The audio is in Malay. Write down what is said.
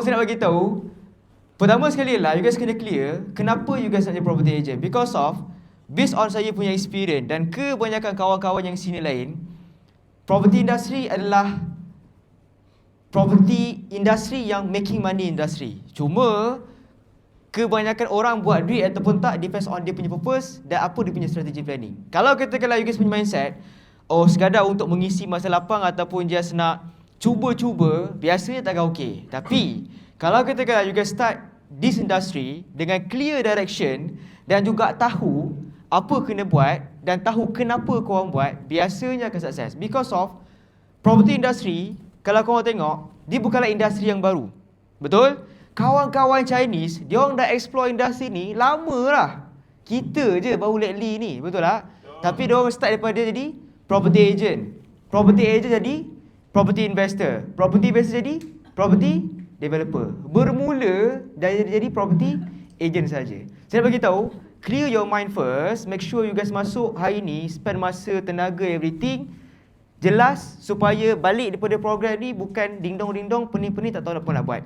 saya nak bagi tahu, pertama sekali lah, you guys kena clear kenapa you guys nak jadi property agent. Because of, based on saya punya experience dan kebanyakan kawan-kawan yang sini lain, property industry adalah property industry yang making money industry. Cuma kebanyakan orang buat duit ataupun tak depends on dia punya purpose dan apa dia punya strategy planning. Kalau katakanlah you guys punya mindset, oh sekadar untuk mengisi masa lapang ataupun just nak cuba-cuba, biasanya takkan okey. Tapi kalau katakanlah you guys start this industry dengan clear direction dan juga tahu apa kena buat dan tahu kenapa korang buat, biasanya akan sukses. Because of property industry, kalau korang tengok, dia bukanlah industri yang baru. Betul? Kawan-kawan Chinese, dia orang dah explore industri ni lama lah. Kita je baru lately ni, betul tak? Tapi dia orang start daripada jadi property agent. Property agent jadi property investor. Property investor jadi property developer. Bermula dari jadi property agent saja. Saya nak bagi tahu, clear your mind first. Make sure you guys masuk hari ni, spend masa, tenaga, everything jelas supaya balik daripada program ni bukan ding dong, pening-pening tak tahu apa nak buat.